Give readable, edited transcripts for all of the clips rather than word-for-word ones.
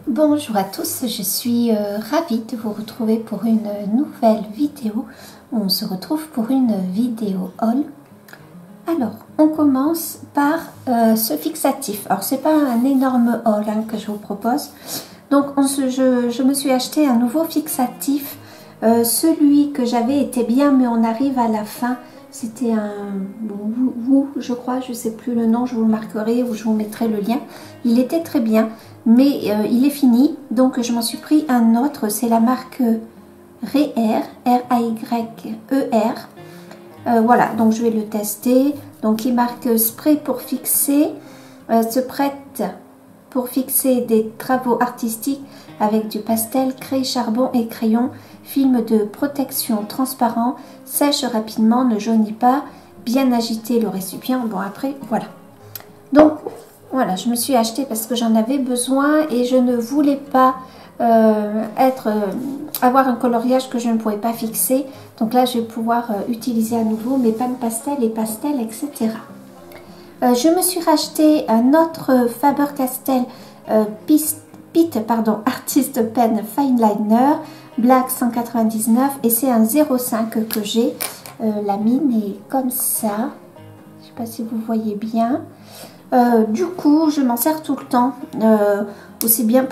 Bonjour à tous, je suis ravie de vous retrouver pour une nouvelle vidéo. On se retrouve pour une vidéo haul. Alors, on commence par ce fixatif. Alors, c'est pas un énorme haul que je vous propose. Donc, je me suis acheté un nouveau fixatif. Celui que j'avais était bien, mais on arrive à la fin. C'était un Woo, je crois, je ne sais plus le nom, je vous le marquerai ou je vous mettrai le lien. Il était très bien, mais il est fini, donc je m'en suis pris un autre. C'est la marque Rayer, R-A-Y-E-R. Voilà, donc je vais le tester. Donc il marque spray pour fixer, se prête pour fixer des travaux artistiques avec du pastel, craie, charbon et crayon. Film de protection transparent, sèche rapidement, ne jaunit pas, bien agiter le récipient. Bon, après, voilà. Donc, voilà, je me suis acheté parce que j'en avais besoin et je ne voulais pas avoir un coloriage que je ne pouvais pas fixer. Donc là, je vais pouvoir utiliser à nouveau mes pannes pastel et pastels, etc. Je me suis racheté un autre Faber-Castell Artist Pen Fine Liner Black 199 et c'est un 0,5 que j'ai. La mine est comme ça. Je ne sais pas si vous voyez bien. Du coup, je m'en sers tout le temps. Aussi bien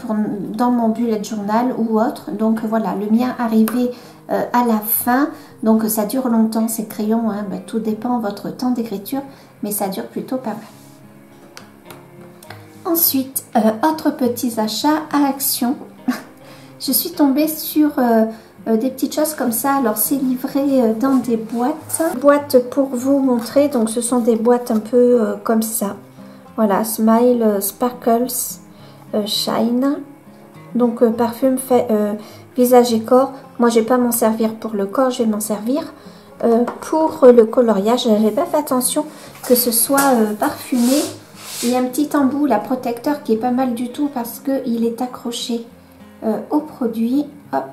dans mon bullet journal ou autre. Donc voilà, le mien arrivé à la fin. Donc ça dure longtemps ces crayons. Tout dépend de votre temps d'écriture. Mais ça dure plutôt pas mal. Ensuite, autre petits achats à Action. Je suis tombée sur des petites choses comme ça. Alors, c'est livré dans des boîtes. Boîtes pour vous montrer. Donc, ce sont des boîtes un peu comme ça. Voilà, Smile, Sparkles, Shine. Donc, parfum fait visage et corps. Moi, je vais pas m'en servir pour le corps. Je vais m'en servir pour le coloriage. J'ai pas fait attention que ce soit parfumé. Il y a un petit embout, protecteur, qui est pas mal du tout parce qu'il est accroché au produit. Hop,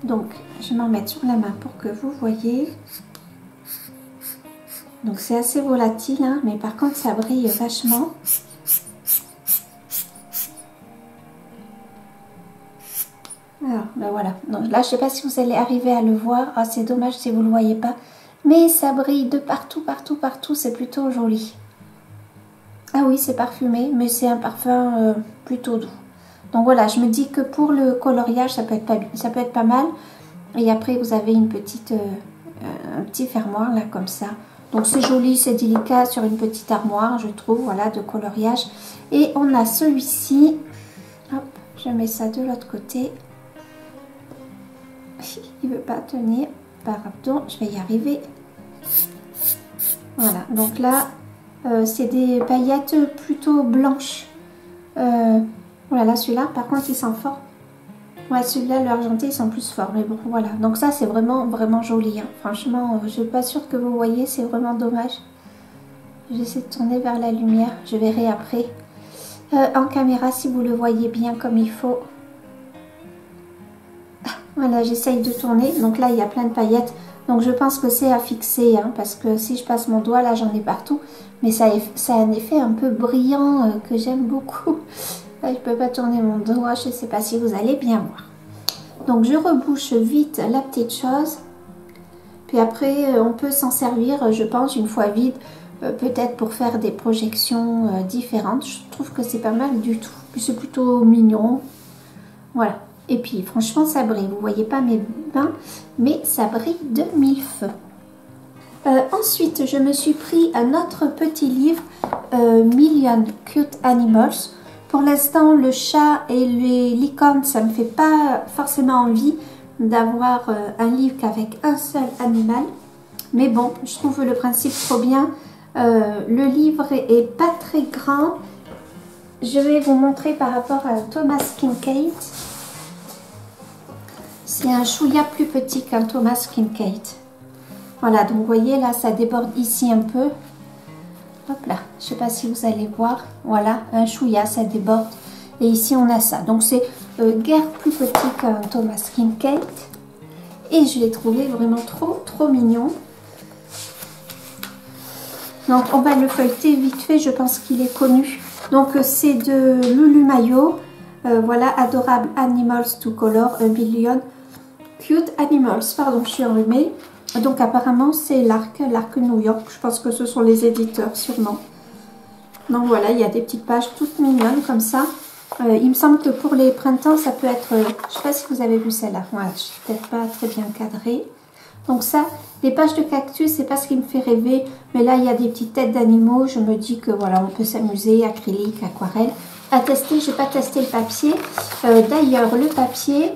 donc je vais m'en mettre sur la main pour que vous voyez. Donc c'est assez volatile, mais par contre ça brille vachement. Alors ben voilà, donc là je sais pas si vous allez arriver à le voir. Ah, c'est dommage si vous le voyez pas, mais ça brille de partout, partout, c'est plutôt joli. Ah oui, c'est parfumé, mais c'est un parfum plutôt doux. Donc voilà, je me dis que pour le coloriage, ça peut être pas mal. Et après, vous avez un petit fermoir là, comme ça. Donc c'est joli, c'est délicat sur une petite armoire, je trouve, voilà, de coloriage. Et on a celui-ci. Hop, je mets ça de l'autre côté. Il ne veut pas tenir. Pardon, je vais y arriver. Voilà, donc là, c'est des paillettes plutôt blanches. Voilà, celui-là, par contre, il sent fort. Ouais, celui-là, le argenté, ils sont plus forts. Mais bon, voilà. Donc ça, c'est vraiment, vraiment joli. Franchement, je ne suis pas sûre que vous voyez. C'est vraiment dommage. J'essaie de tourner vers la lumière. Je verrai après. En caméra, si vous le voyez bien comme il faut. Voilà, j'essaye de tourner. Donc là, il y a plein de paillettes. Donc je pense que c'est à fixer. Parce que si je passe mon doigt, là, j'en ai partout. Mais ça a un effet un peu brillant que j'aime beaucoup. Là, je ne peux pas tourner mon doigt, je ne sais pas si vous allez bien voir. Donc, je rebouche vite la petite chose. Puis après, on peut s'en servir, je pense, une fois vide, peut-être pour faire des projections différentes. Je trouve que c'est pas mal du tout. Puis c'est plutôt mignon. Voilà. Et puis, franchement, ça brille. Vous ne voyez pas mes mains, mais ça brille de mille feux. Ensuite, je me suis pris un autre petit livre, Million Cute Animals. Pour l'instant, le chat et les licornes, ça ne me fait pas forcément envie d'avoir un livre qu'avec un seul animal. Mais bon, je trouve le principe trop bien. Le livre est pas très grand. Je vais vous montrer par rapport à Thomas Kincaid. C'est un chouïa plus petit qu'un Thomas Kincaid. Voilà, donc vous voyez là, ça déborde ici un peu. Hop là, je ne sais pas si vous allez voir. Voilà, un chouïa, ça déborde. Et ici, on a ça. Donc, c'est guère plus petit qu'un Thomas Kincaid. Et je l'ai trouvé vraiment trop mignon. Donc, on va le feuilleter vite fait. Je pense qu'il est connu. Donc, c'est de Lulu Mayo. Voilà, Adorable Animals to Color, a Billion Cute Animals. Pardon, je suis enrhumée. Donc apparemment c'est l'Arc New York. Je pense que ce sont les éditeurs sûrement. Donc voilà, il y a des petites pages toutes mignonnes comme ça. Il me semble que pour les printemps, ça peut être... je ne sais pas si vous avez vu celle-là. Voilà, je suis peut-être pas très bien cadrée. Donc ça, les pages de cactus, c'est pas ce qui me fait rêver. Mais là, il y a des petites têtes d'animaux. Je me dis que voilà, on peut s'amuser. Acrylique, aquarelle. À tester, j'ai pas testé le papier. D'ailleurs, le papier...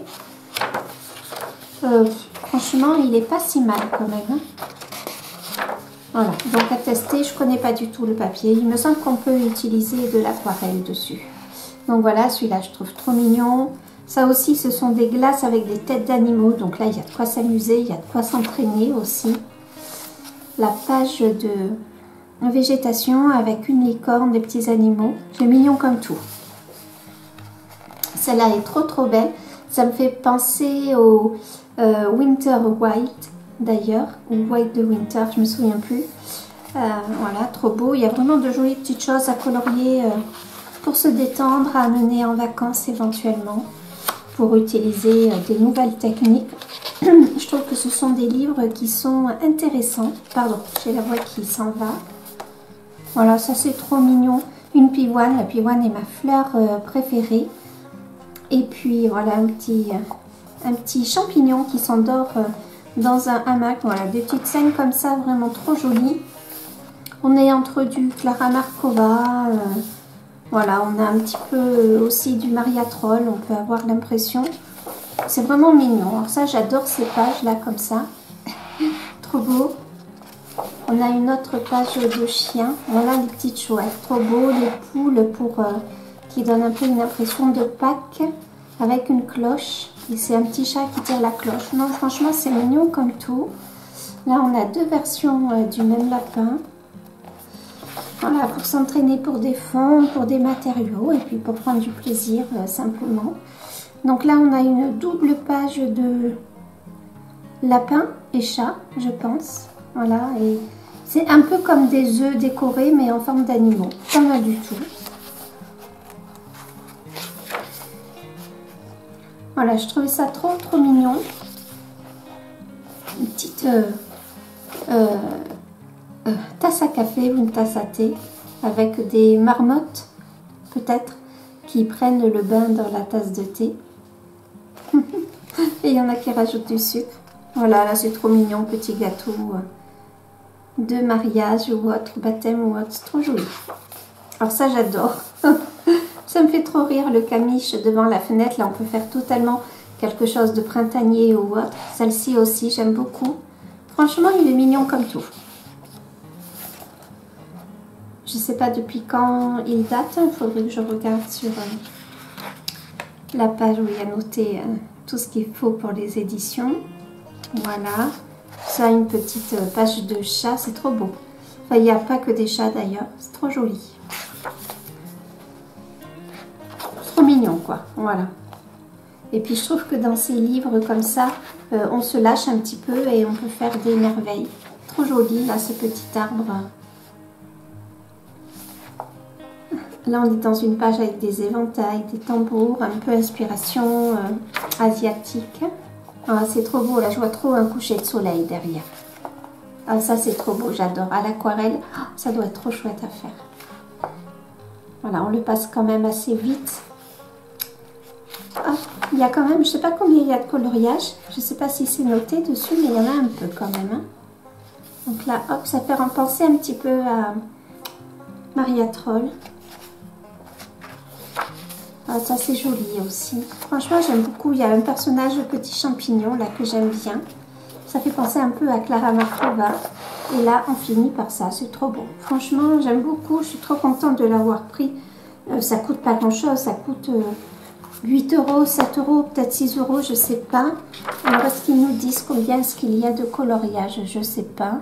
franchement, il est pas si mal quand même. Hein. Voilà, donc à tester, je connais pas du tout le papier. Il me semble qu'on peut utiliser de l'aquarelle dessus. Donc voilà, celui-là, je trouve trop mignon. Ça aussi, ce sont des glaces avec des têtes d'animaux. Donc là, il y a de quoi s'amuser, il y a de quoi s'entraîner aussi. La page de végétation avec une licorne, des petits animaux. C'est mignon comme tout. Celle-là est trop belle. Ça me fait penser au Winter White d'ailleurs, ou White de Winter, je me souviens plus. Voilà, trop beau. Il y a vraiment de jolies petites choses à colorier pour se détendre, à amener en vacances éventuellement, pour utiliser des nouvelles techniques. Je trouve que ce sont des livres qui sont intéressants. Pardon, j'ai la voix qui s'en va. Voilà, ça c'est trop mignon. Une pivoine, la pivoine est ma fleur préférée. Et puis voilà, un petit champignon qui s'endort dans un hamac. Voilà, des petites scènes comme ça, vraiment trop jolies. On est entre du Clara Markova, voilà, on a un petit peu aussi du Maria Troll, on peut avoir l'impression. C'est vraiment mignon. Alors ça, j'adore ces pages là comme ça. Trop beau. On a une autre page de chien. Voilà les petites chouettes. Trop beau. Les poules qui donnent un peu une impression de Pâques avec une cloche. Et c'est un petit chat qui tire la cloche. Non, franchement, c'est mignon comme tout. Là, on a deux versions du même lapin. Voilà, pour s'entraîner pour des fonds, pour des matériaux et puis pour prendre du plaisir simplement. Donc là, on a une double page de lapin et chat, je pense. Voilà, et c'est un peu comme des œufs décorés, mais en forme d'animaux. Pas mal du tout. Voilà, je trouvais ça trop mignon. Une petite tasse à café ou une tasse à thé avec des marmottes, peut-être, qui prennent le bain dans la tasse de thé. Et il y en a qui rajoutent du sucre. Voilà, là c'est trop mignon, petit gâteau de mariage ou autre, baptême ou autre, c'est trop joli. Alors ça j'adore. Ça me fait trop rire le camiche devant la fenêtre. Là on peut faire totalement quelque chose de printanier ou autre. Celle-ci aussi j'aime beaucoup. Franchement il est mignon comme tout. Je sais pas depuis quand il date. Il faudrait que je regarde sur la page où il y a noté tout ce qu'il faut pour les éditions. Voilà. Ça, une petite page de chat. C'est trop beau. Enfin, il n'y a pas que des chats d'ailleurs. C'est trop joli. Trop mignon, quoi. Voilà. Et puis, je trouve que dans ces livres comme ça, on se lâche un petit peu et on peut faire des merveilles. Trop joli, là, ce petit arbre. Là, on est dans une page avec des éventails, des tambours, un peu inspiration asiatique. Ah, c'est trop beau, là, je vois trop un coucher de soleil derrière. Ah, ça, c'est trop beau, j'adore. À l'aquarelle, oh, ça doit être trop chouette à faire. Voilà, on le passe quand même assez vite. Ah, il y a quand même, je sais pas combien il y a de coloriage. Je sais pas si c'est noté dessus, mais il y en a un peu quand même. Hein. Donc là, hop, ça fait penser un petit peu à Maria Troll. Ah, ça c'est joli aussi. Franchement j'aime beaucoup. Il y a un personnage petit champignon là que j'aime bien. Ça fait penser un peu à Clara Markova. Et là on finit par ça. C'est trop beau. Franchement j'aime beaucoup. Je suis trop contente de l'avoir pris. Ça coûte pas grand chose. Ça coûte 8 euros, 7 euros, peut-être 6 euros. Je sais pas. Alors est-ce qu'ils nous disent combien est-ce qu'il y a de coloriage? Je sais pas.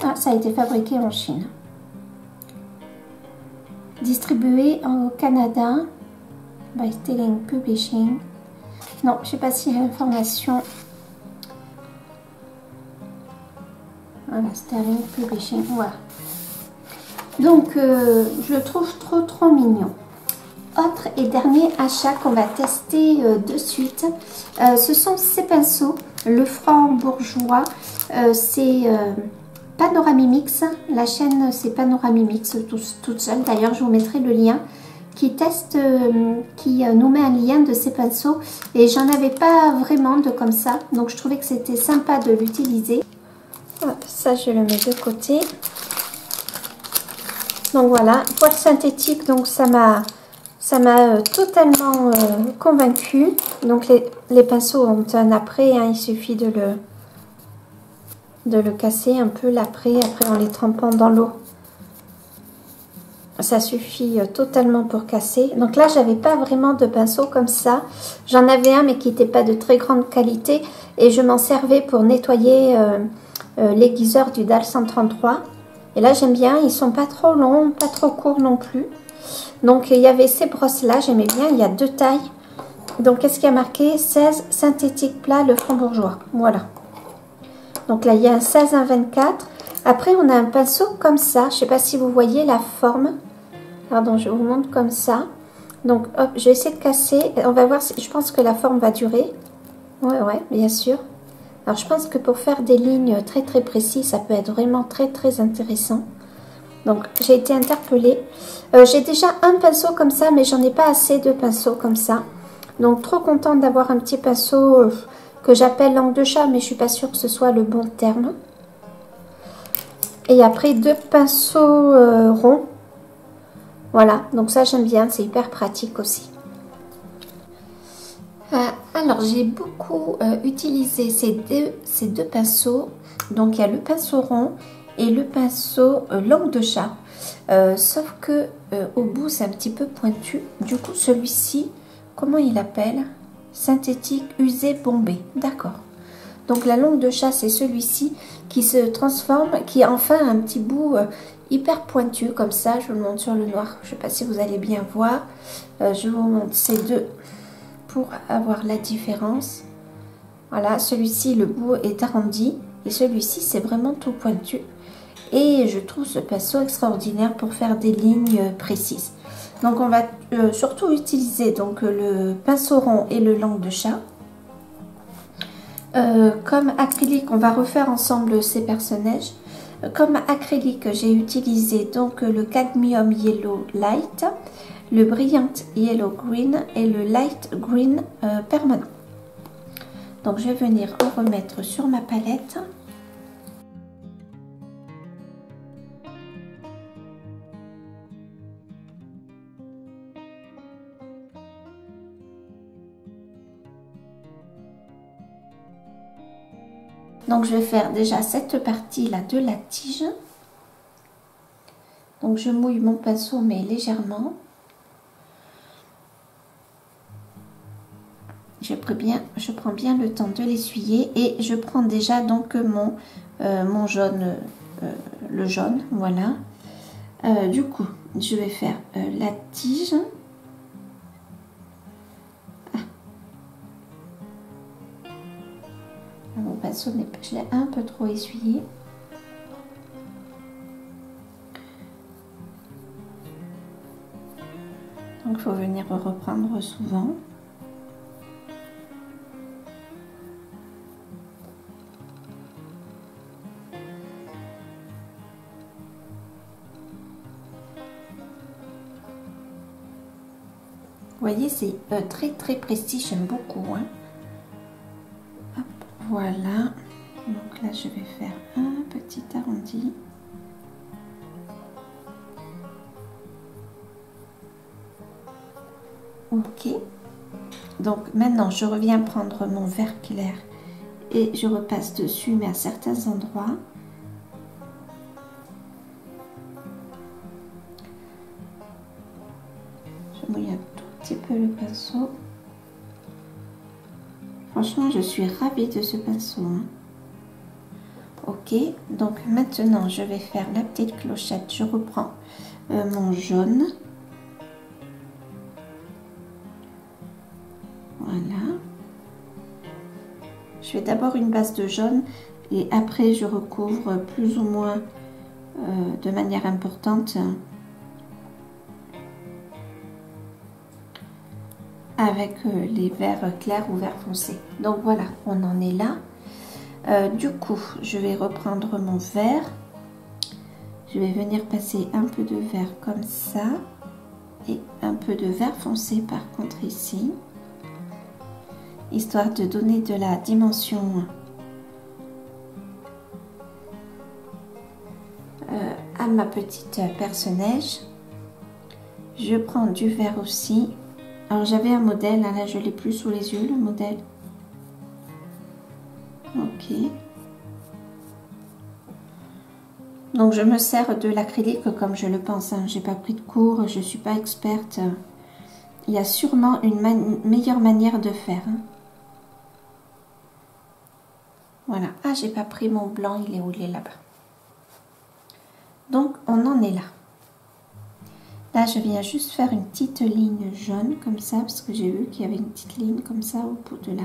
Ah, ça a été fabriqué en Chine. Distribué au Canada by Stelling Publishing. Non, je ne sais pas s'il y a l'information. Voilà, Sterling Publishing, voilà. Donc, je le trouve trop mignon. Autre et dernier achat qu'on va tester de suite, ce sont ces pinceaux, le Franc-Bourgeois, c'est Panoramimix, la chaîne c'est Panoramimix toute seule, d'ailleurs je vous mettrai le lien, qui teste, qui nous met un lien de ces pinceaux, et j'en avais pas vraiment de comme ça, donc je trouvais que c'était sympa de l'utiliser. Ça je le mets de côté. Donc voilà, poil synthétique, donc ça m'a totalement convaincue. Donc les pinceaux ont un après, hein, il suffit de le casser un peu l'après, après en les trempant dans l'eau. Ça suffit totalement pour casser. Donc là, j'avais pas vraiment de pinceau comme ça. J'en avais un, mais qui n'était pas de très grande qualité. Et je m'en servais pour nettoyer l'aiguiseur du DAL 133. Et là, j'aime bien. Ils sont pas trop longs, pas trop courts non plus. Donc, il y avait ces brosses-là. J'aimais bien. Il y a deux tailles. Donc, qu'est-ce qu'il y a marqué? 16 synthétique plat, le Franc-Bourgeois. Voilà. Donc là, il y a un 16, un 24. Après, on a un pinceau comme ça. Je ne sais pas si vous voyez la forme. Pardon, je vous montre comme ça. Donc, hop, je vais essayer de casser. On va voir si je pense que la forme va durer. Ouais, bien sûr. Alors, je pense que pour faire des lignes très précises, ça peut être vraiment très intéressant. Donc, j'ai été interpellée. J'ai déjà un pinceau comme ça, mais j'en ai pas assez de pinceaux comme ça. Donc, trop contente d'avoir un petit pinceau que j'appelle langue de chat, mais je suis pas sûre que ce soit le bon terme. Et après, deux pinceaux ronds. Voilà, donc ça j'aime bien, c'est hyper pratique aussi. Alors j'ai beaucoup utilisé ces deux pinceaux. Donc il y a le pinceau rond et le pinceau langue de chat. Sauf que au bout c'est un petit peu pointu. Du coup celui-ci, comment il appelle? Synthétique usé bombé. D'accord. Donc la langue de chat c'est celui-ci qui se transforme, qui a enfin un petit bout hyper pointu comme ça. Je vous le montre sur le noir. Je ne sais pas si vous allez bien voir. Je vous montre ces deux pour avoir la différence. Voilà, celui-ci le bout est arrondi et celui-ci c'est vraiment tout pointu. Et je trouve ce pinceau extraordinaire pour faire des lignes précises. Donc on va surtout utiliser donc le pinceau rond et le langue de chat. Comme acrylique, on va refaire ensemble ces personnages. Comme acrylique, j'ai utilisé donc le Cadmium Yellow Light, le Brilliant Yellow Green et le Light Green permanent. Donc je vais venir en remettre sur ma palette. Donc je vais faire déjà cette partie là de la tige. Donc je mouille mon pinceau mais légèrement. Je prends bien le temps de l'essuyer et je prends déjà donc mon jaune, le jaune, voilà. Du coup, je vais faire la tige. Mon pinceau, je l'ai un peu trop essuyé. Donc, il faut venir reprendre souvent. Vous voyez, c'est très précis, j'aime beaucoup. Hein. Hop, voilà. Donc là, je vais faire un petit arrondi. Ok. Donc maintenant, je reviens prendre mon vert clair et je repasse dessus, mais à certains endroits. Je mouille un tout petit peu le pinceau. Franchement, je suis ravie de ce pinceau. Hein. Ok, donc maintenant, je vais faire la petite clochette. Je reprends mon jaune. Voilà. Je fais d'abord une base de jaune Et après, je recouvre plus ou moins de manière importante avec les verts clairs ou verts foncés. Donc voilà, on en est là. Du coup, je vais reprendre mon vert. Je vais venir passer un peu de vert comme ça et un peu de vert foncé par contre ici, histoire de donner de la dimension à ma petite perce-neige. Je prends du vert aussi. Alors j'avais un modèle, là je l'ai plus sous les yeux le modèle. Ok. Donc je me sers de l'acrylique comme je le pense, hein. J'ai pas pris de cours, je suis pas experte. Il y a sûrement une meilleure manière de faire, hein. Voilà. Ah, j'ai pas pris mon blanc, il est où? Il est là-bas. Donc on en est là. Là je viens juste faire une petite ligne jaune comme ça, parce que j'ai vu qu'il y avait une petite ligne comme ça au bout de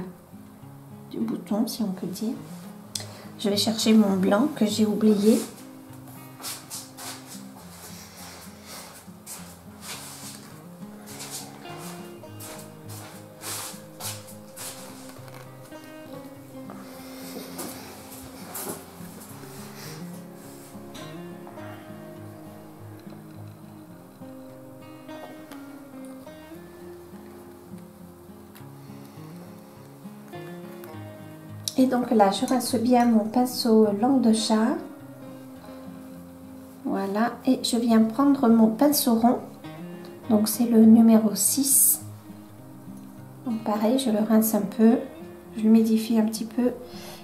du bouton, si on peut dire. Je vais chercher mon blanc que j'ai oublié. Et donc là, je rince bien mon pinceau langue de chat. Voilà. Et je viens prendre mon pinceau rond. Donc c'est le numéro 6. Donc pareil, je le rince un peu. Je l'humidifie un petit peu.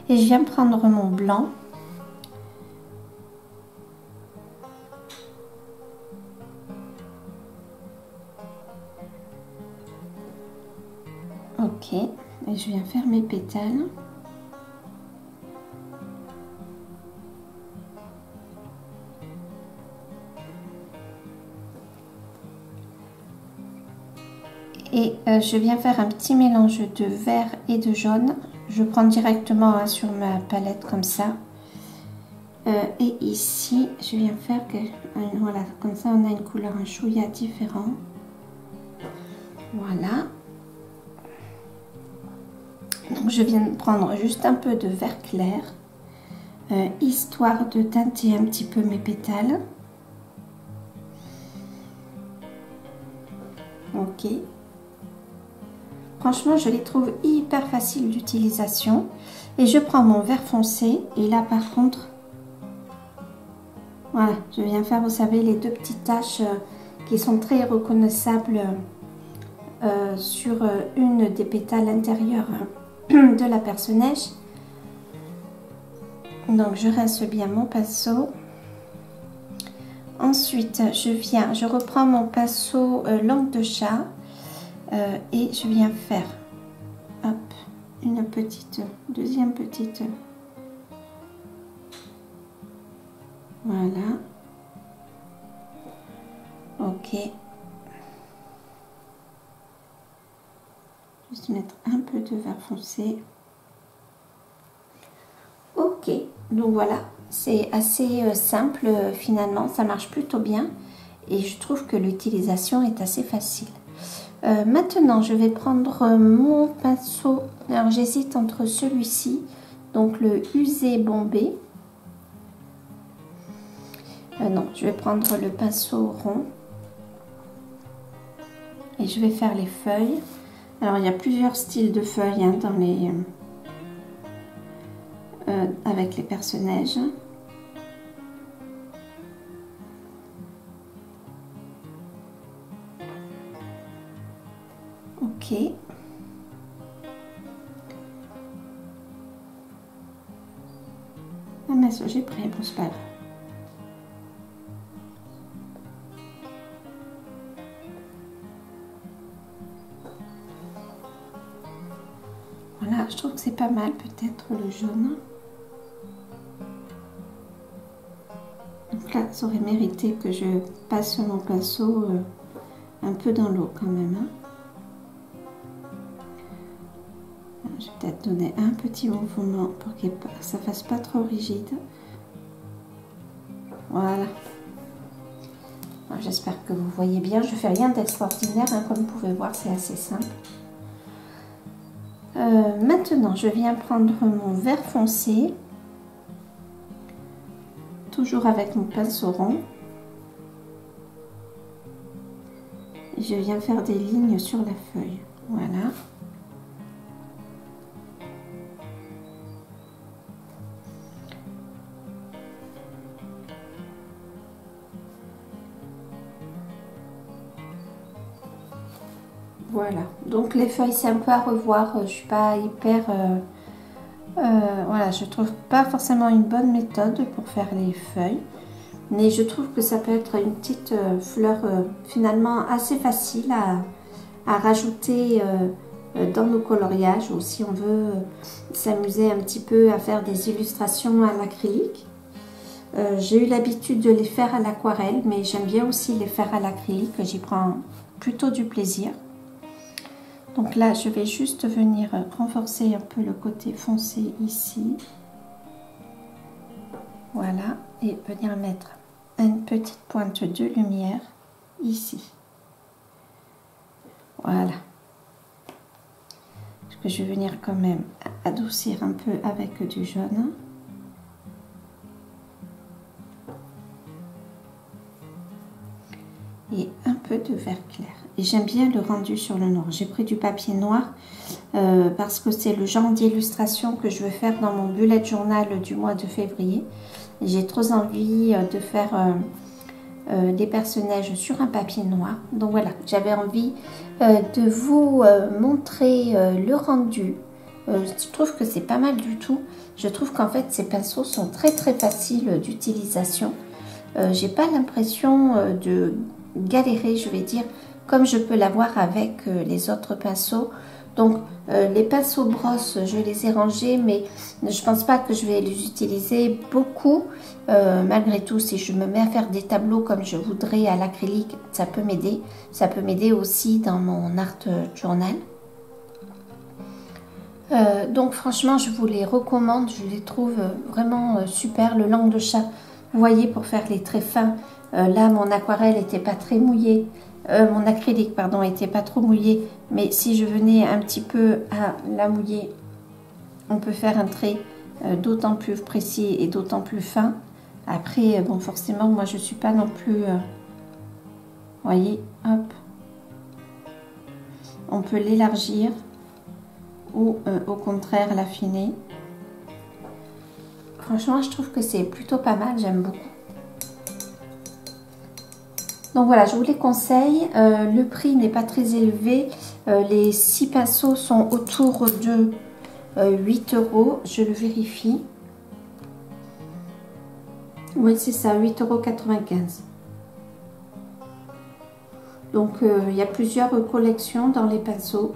Et je viens prendre mon blanc. Ok. Et je viens faire mes pétales. Et je viens faire un petit mélange de vert et de jaune. Je prends directement sur ma palette comme ça. Et ici, je viens faire que voilà, comme ça on a une couleur un chouïa différent. Voilà. Donc je viens de prendre juste un peu de vert clair, histoire de teinter un petit peu mes pétales. Ok. Franchement, je les trouve hyper faciles d'utilisation. Et je prends mon vert foncé. Et là, par contre, voilà, je viens faire, vous savez, les deux petites taches qui sont très reconnaissables sur une des pétales intérieures de la perce-neige. Donc, je rince bien mon pinceau. Ensuite, je reprends mon pinceau langue de chat. Et je viens faire hop, une petite, deuxième petite, voilà, ok, juste mettre un peu de vert foncé, ok, donc voilà, c'est assez simple finalement, ça marche plutôt bien et je trouve que l'utilisation est assez facile. Maintenant, je vais prendre mon pinceau. Alors, j'hésite entre celui-ci, donc le usé bombé. Non, je vais prendre le pinceau rond. Et je vais faire les feuilles. Alors, il y a plusieurs styles de feuilles hein, dans les, avec les perce-neige. Ok. Ah mince, j'ai pris, bon c'est pas grave. Voilà, je trouve que c'est pas mal peut-être le jaune. Donc là, ça aurait mérité que je passe mon pinceau un peu dans l'eau quand même. Hein. Je vais peut-être donner un petit mouvement pour que ça fasse pas trop rigide. Voilà. J'espère que vous voyez bien. Je fais rien d'extraordinaire, hein, comme vous pouvez voir, c'est assez simple. Maintenant, je viens prendre mon vert foncé, toujours avec mon pinceau rond. Je viens faire des lignes sur la feuille. Voilà. Voilà, donc les feuilles c'est un peu à revoir, je suis pas hyper, voilà, je trouve pas forcément une bonne méthode pour faire les feuilles, mais je trouve que ça peut être une petite fleur finalement assez facile à rajouter dans nos coloriages, ou si on veut s'amuser un petit peu à faire des illustrations à l'acrylique. J'ai eu l'habitude de les faire à l'aquarelle, mais j'aime bien aussi les faire à l'acrylique, j'y prends plutôt du plaisir. Donc là, je vais juste venir renforcer un peu le côté foncé ici. Voilà, et venir mettre une petite pointe de lumière ici. Voilà. Parce que je vais venir quand même adoucir un peu avec du jaune. Et un peu de vert clair. Et j'aime bien le rendu sur le noir. J'ai pris du papier noir parce que c'est le genre d'illustration que je veux faire dans mon bullet journal du mois de février. J'ai trop envie de faire des personnages sur un papier noir. Donc voilà, j'avais envie de vous montrer le rendu. Je trouve que c'est pas mal du tout. Je trouve qu'en fait ces pinceaux sont très faciles d'utilisation. J'ai pas l'impression de galérer, je vais dire, comme je peux l'avoir avec les autres pinceaux. Donc les pinceaux brosses, je les ai rangés, mais je pense pas que je vais les utiliser beaucoup. Malgré tout, si je me mets à faire des tableaux comme je voudrais à l'acrylique, ça peut m'aider. Ça peut m'aider aussi dans mon art journal. Donc franchement, je vous les recommande. Je les trouve vraiment super. Le langue de chat, vous voyez, pour faire les traits fins. Là, mon aquarelle n'était pas très mouillée. Mon acrylique, pardon, était pas trop mouillé. Mais si je venais un petit peu à la mouiller, on peut faire un trait d'autant plus précis et d'autant plus fin. Après, bon, forcément, moi, je suis pas non plus... voyez, hop. On peut l'élargir ou au contraire l'affiner. Franchement, je trouve que c'est plutôt pas mal. J'aime beaucoup. Donc voilà, je vous les conseille. Le prix n'est pas très élevé. Les 6 pinceaux sont autour de 8 €. Je le vérifie. Oui, c'est ça, 8,95 €. Donc il y a plusieurs collections dans les pinceaux.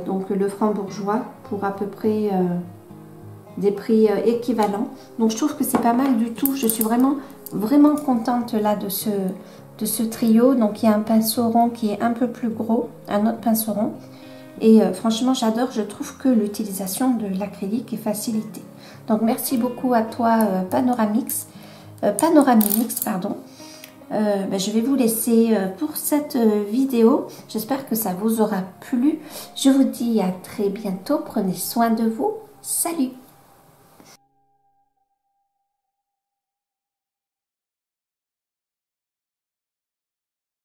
Donc le franc bourgeois pour à peu près des prix équivalents. Donc je trouve que c'est pas mal du tout. Je suis vraiment contente là de ce trio. Donc il y a un pinceau rond qui est un peu plus gros, un autre pinceau rond, et franchement j'adore. Je trouve que l'utilisation de l'acrylique est facilitée. Donc merci beaucoup à toi Panoramix, pardon. Je vais vous laisser pour cette vidéo. J'espère que ça vous aura plu. Je vous dis à très bientôt. Prenez soin de vous. Salut!